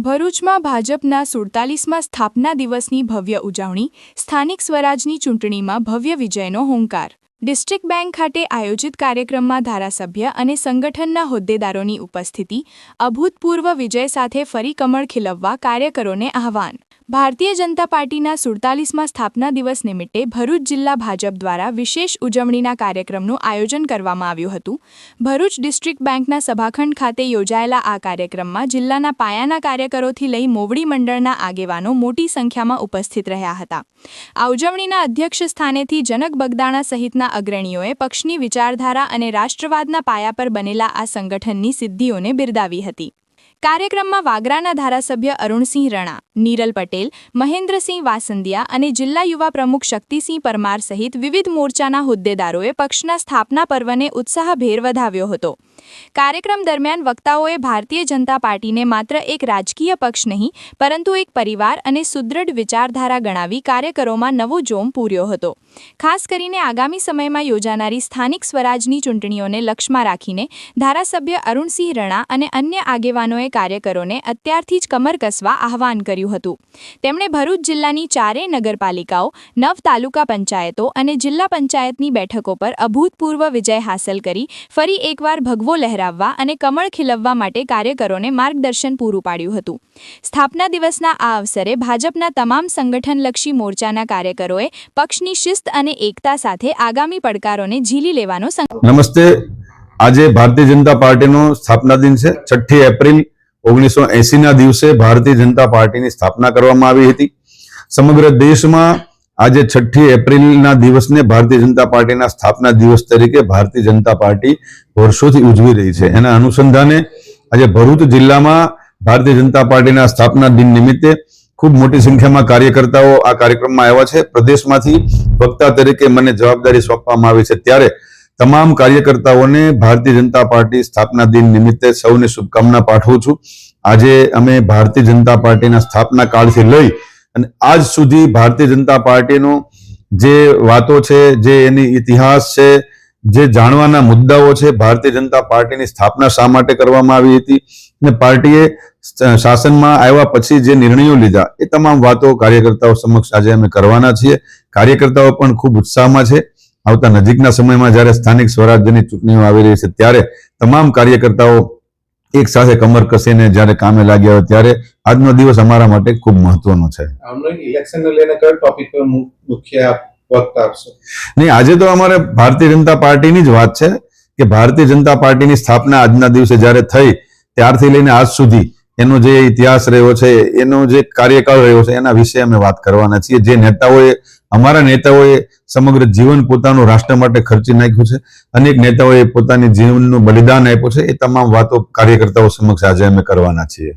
ભરૂચમાં ભાજપના 47મા સ્થાપના દિવસની ભવ્ય ઉજવણી, સ્થાનિક સ્વરાજની ચૂંટણીમાં ભવ્ય વિજયનો હોંકાર. ડિસ્ટ્રિક્ટ બેંક ખાતે આયોજિત કાર્યક્રમમાં ધારાસભ્ય અને સંગઠનના હોદ્દેદારોની ઉપસ્થિતિ, અભૂતપૂર્વ વિજય સાથે ફરી કમળ ખીલવવા કાર્યકરોને આહ્વાન. ભારતીય જનતા પાર્ટીના 47મા સ્થાપના દિવસ નિમિત્તે ભરૂચ જિલ્લા ભાજપ દ્વારા વિશેષ ઉજવણીના કાર્યક્રમનું આયોજન કરવામાં આવ્યું હતું. ભરૂચ ડિસ્ટ્રિક્ટ બેંકના સભાખંડ ખાતે યોજાયેલા આ કાર્યક્રમમાં જિલ્લાના પાયાના કાર્યકરોથી લઈ મોવડી મંડળના આગેવાનો મોટી સંખ્યામાં ઉપસ્થિત રહ્યા હતા. આ ઉજવણીના અધ્યક્ષ સ્થાનેથી જનક બગદાણા સહિતના અગ્રણીઓએ પક્ષની વિચારધારા અને રાષ્ટ્રવાદના પાયા પર બનેલા આ સંગઠનની સિદ્ધિઓને બિરદાવી હતી. કાર્યક્રમમાં વાગરાના ધારાસભ્ય અરુણસિંહ રણા, નીરલ પટેલ, મહેન્દ્રસિંહ વાસંદિયા અને જિલ્લા યુવા પ્રમુખ શક્તિસિંહ પરમાર સહિત વિવિધ મોરચાના હોદ્દેદારોએ પક્ષના સ્થાપના પર્વને ઉત્સાહભેર વધાવ્યો હતો. કાર્યક્રમ દરમિયાન વક્તાઓએ ભારતીય જનતા પાર્ટીને માત્ર એક રાજકીય પક્ષ નહીં, પરંતુ એક પરિવાર અને સુદૃઢ વિચારધારા ગણાવી કાર્યકરોમાં નવો જોમ પૂર્યો હતો. ખાસ કરીને આગામી સમયમાં યોજાનારી સ્થાનિક સ્વરાજની ચૂંટણીઓને લક્ષ્યમાં રાખીને ધારાસભ્ય અરુણસિંહ રણા અને અન્ય આગેવાનોએ કાર્યકરોને અત્યારથી જ કમર કસવા આહ્વાન કર્યું હતું. તેમણે ભરૂચ જિલ્લાની 4 નગરપાલિકાઓ, 9 તાલુકા પંચાયતો અને જિલ્લા પંચાયતની બેઠકો પર અભૂતપૂર્વ વિજય હાંસલ કરી ફરી એકવાર ભગવો લહેરાવવા અને કમળ ખીલવવા માટે કાર્યકરોને માર્ગદર્શન પૂરું પાડ્યું હતું. સ્થાપના દિવસના આ અવસરે ભાજપના તમામ સંગઠનલક્ષી મોરચાના કાર્યકરોએ પક્ષની શિસ્ત અને એકતા સાથે આગામી પડકારોને ઝીલી લેવાનો નમસ્તે. આજે ભારતીય જનતા પાર્ટીનો સ્થાપના દિન છે. 6 એપ્રિલ 1980ના દિવસે ભારતીય જનતા પાર્ટીની સ્થાપના કરવામાં આવી હતી. સમગ્ર દેશમાં આજે 6 એપ્રિલના દિવસને ભારતીય જનતા પાર્ટીના સ્થાપના દિવસ તરીકે ભારતીય જનતા પાર્ટી વર્ષોથી ઉજવી રહી છે. એના અનુસંધાને આજે ભરૂચ જિલ્લામાં ભારતીય જનતા પાર્ટીના સ્થાપના દિન નિમિત્તે ખૂબ મોટી સંખ્યામાં કાર્યકર્તાઓ આ કાર્યક્રમમાં આવ્યા છે. પ્રદેશમાંથી વક્તા તરીકે મને જવાબદારી સોંપવામાં આવી છે, ત્યારે તમામ કાર્યકર્તાઓને ભારતીય જનતા પાર્ટી સ્થાપના દિન નિમિત્તે સૌને શુભકામના પાઠવું છું. આજે અમે ભારતીય જનતા પાર્ટીના સ્થાપના કાળથી લઈ અને આજ સુધી ભારતીય જનતા પાર્ટીનો જે વાતો છે, જે એની ઇતિહાસ છે, જે જાણવાના મુદ્દાઓ છે, ભારતીય જનતા પાર્ટીની સ્થાપના શા માટે કરવામાં આવી હતી અને પાર્ટીએ શાસનમાં આવ્યા પછી જે નિર્ણયો લીધા, એ તમામ વાતો કાર્યકર્તાઓ સમક્ષ આજે અમે કરવાના છીએ. કાર્યકર્તાઓ પણ ખૂબ ઉત્સાહમાં છે. આવતા નજીકના સમયમાં જ્યારે સ્થાનિક સ્વરાજ્યની ચૂંટણીઓ આવી રહી છે, ત્યારે તમામ કાર્યકર્તાઓ એક સાથે કમર કસીને જ્યારે કામે લાગ્યા હોય, ત્યારે આજનો દિવસ અમારા માટે ખૂબ મહત્વનો છે. નહીં, આજે તો અમારે ભારતીય જનતા પાર્ટીની જ વાત છે કે ભારતીય જનતા પાર્ટીની સ્થાપના આજના દિવસે જ્યારે થઈ ત્યારથી લઈને આજ સુધી એનો જે ઇતિહાસ રહ્યો છે, એનો જે કાર્યકાળ રહ્યો છે, એના વિશે અમે વાત કરવાના છીએ. જે નેતાઓએ, અમારા નેતાઓએ સમગ્ર જીવન પોતાનું રાષ્ટ્ર માટે ખર્ચી નાખ્યું છે, અનેક નેતાઓએ પોતાની જીવનનું બલિદાન આપ્યું છે, એ તમામ વાતો કાર્યકર્તાઓ સમક્ષ આજે અમે કરવાના છીએ.